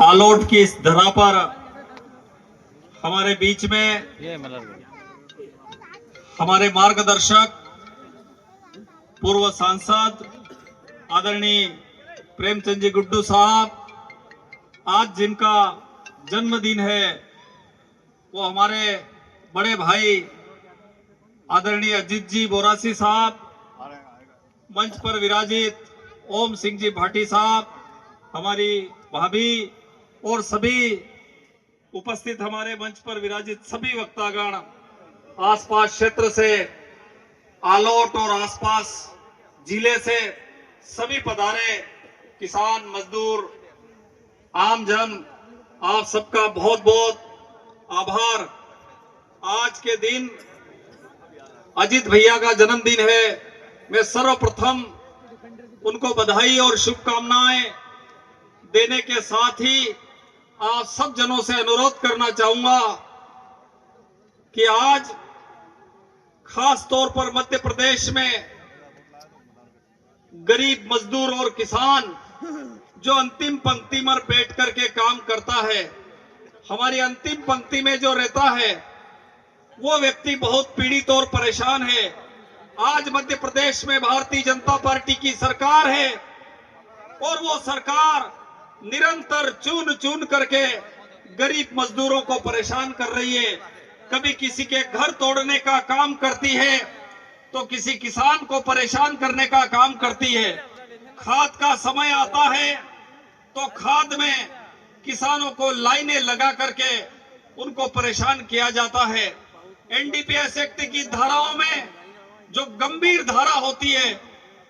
आलोट की इस धरा पर हमारे बीच में हमारे मार्गदर्शक पूर्व सांसद आदरणीय प्रेमचंद जी गुड्डू साहब, आज जिनका जन्मदिन है, वो हमारे बड़े भाई आदरणीय अजीत जी बोरासी साहब, मंच पर विराजित ओम सिंह जी भाटी साहब, हमारी भाभी और सभी उपस्थित हमारे मंच पर विराजित सभी वक्तागण, आसपास क्षेत्र से, आलोट और आसपास जिले से सभी पधारे किसान, मजदूर, आम जन, आप सबका बहुत बहुत आभार। आज के दिन अजीत भैया का जन्मदिन है। मैं सर्वप्रथम उनको बधाई और शुभकामनाएं देने के साथ ही आप सब जनों से अनुरोध करना चाहूंगा कि आज खास तौर पर मध्य प्रदेश में गरीब मजदूर और किसान जो अंतिम पंक्ति में बैठ करके काम करता है, हमारी अंतिम पंक्ति में जो रहता है, वो व्यक्ति बहुत पीड़ित और परेशान है। आज मध्य प्रदेश में भारतीय जनता पार्टी की सरकार है और वो सरकार निरंतर चुन चुन करके गरीब मजदूरों को परेशान कर रही है। कभी किसी के घर तोड़ने का काम करती है तो किसी किसान को परेशान करने का काम करती है। खाद का समय आता है तो खाद में किसानों को लाइनें लगा करके उनको परेशान किया जाता है। एनडीपीएस एक्ट की धाराओं में जो गंभीर धारा होती है,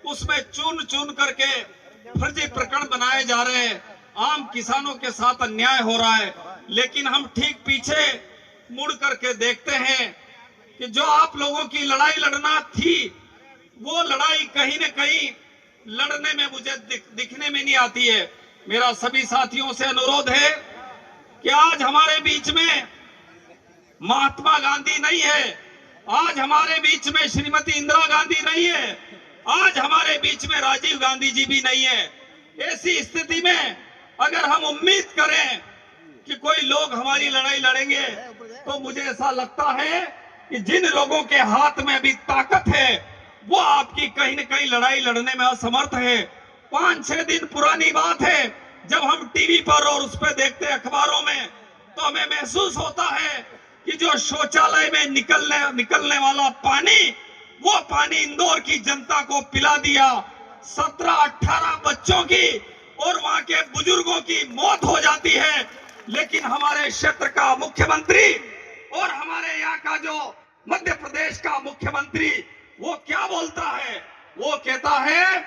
उसमें चुन चुन करके फर्जी प्रकरण बनाए जा रहे हैं। आम किसानों के साथ अन्याय हो रहा है। लेकिन हम ठीक पीछे मुड़ करके देखते हैं कि जो आप लोगों की लड़ाई लड़ना थी, वो लड़ाई कहीं न कहीं लड़ने में मुझे दिखने में नहीं आती है। मेरा सभी साथियों से अनुरोध है कि आज हमारे बीच में महात्मा गांधी नहीं है, आज हमारे बीच में श्रीमती इंदिरा गांधी नहीं है, आज हमारे बीच में राजीव गांधी जी भी नहीं है। ऐसी स्थिति में अगर हम उम्मीद करें कि कोई लोग हमारी लड़ाई लड़ेंगे, तो मुझे ऐसा लगता है कि जिन लोगों के हाथ में अभी ताकत है, वो आपकी कहीं न कहीं लड़ाई लड़ने में असमर्थ है। 5-6 दिन पुरानी बात है, जब हम टीवी पर और उस पर देखते अखबारों में, तो हमें महसूस होता है कि जो शौचालय में निकलने वाला पानी, वो पानी इंदौर की जनता को पिला दिया। 17-18 बच्चों की और वहां के बुजुर्गों की मौत हो जाती है। लेकिन हमारे क्षेत्र का मुख्यमंत्री और हमारे यहाँ का जो मध्य प्रदेश का मुख्यमंत्री, वो क्या बोलता है? वो कहता है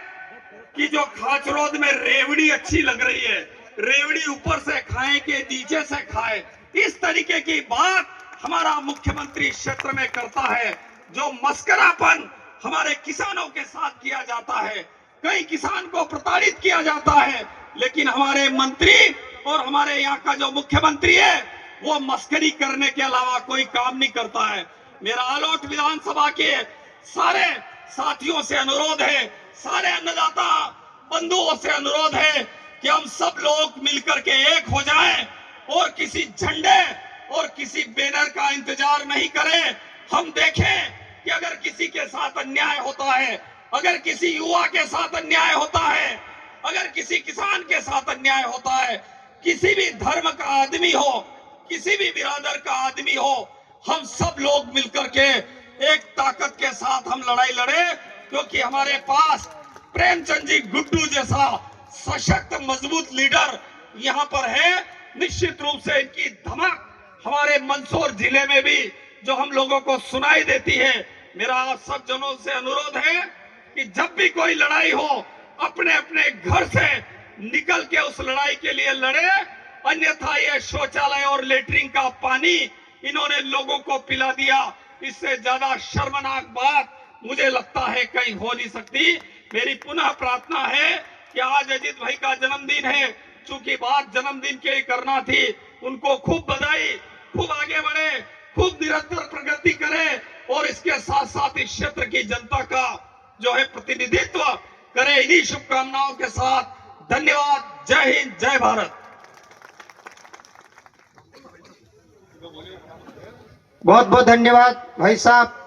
कि जो खाचरोद में रेवड़ी अच्छी लग रही है, रेवड़ी ऊपर से खाएं कि नीचे से खाएं, इस तरीके की बात हमारा मुख्यमंत्री क्षेत्र में करता है। जो मस्करापन हमारे किसानों के साथ किया जाता है, कई किसान को प्रताड़ित किया जाता है, लेकिन हमारे मंत्री और हमारे यहाँ का जो मुख्यमंत्री है, वो मस्करी करने के अलावा कोई काम नहीं करता है। मेरा आलोट विधानसभा के सारे साथियों से अनुरोध है, सारे अन्नदाता बंधुओं से अनुरोध है कि हम सब लोग मिलकर के एक हो जाएं और किसी झंडे और किसी बैनर का इंतजार नहीं करें। हम देखें कि अगर किसी के साथ अन्याय होता है, अगर किसी युवा के साथ अन्याय होता है, अगर किसी किसान के साथ अन्याय होता है, किसी भी धर्म का आदमी हो, किसी भी बिरादर का आदमी हो, हम सब लोग मिलकर के एक ताकत के साथ हम लड़ाई लड़े, क्योंकि हमारे पास प्रेमचंद जी गुड्डू जैसा सशक्त मजबूत लीडर यहाँ पर है। निश्चित रूप से इनकी धमक हमारे मंदसौर जिले में भी जो हम लोगों को सुनाई देती है। मेरा आप सब जनों से अनुरोध है कि जब भी कोई लड़ाई हो, अपने अपने घर से निकल के उस लड़ाई के लिए लड़े, अन्यथा ये शौचालय और लेटरिन का पानी इन्होंने लोगों को पिला दिया, इससे ज्यादा शर्मनाक बात मुझे लगता है कहीं हो नहीं सकती। मेरी पुनः प्रार्थना है कि आज अजीत भाई का जन्मदिन है, चूंकि बात जन्मदिन के लिए करना थी, उनको खूब बधाई, खूब आगे बढ़े, खूब निरंतर प्रगति करे और इसके साथ साथ इस क्षेत्र की जनता का जो है प्रतिनिधित्व करे। इन्हीं शुभकामनाओं के साथ धन्यवाद। जय हिंद, जय भारत। बहुत बहुत धन्यवाद भाई साहब।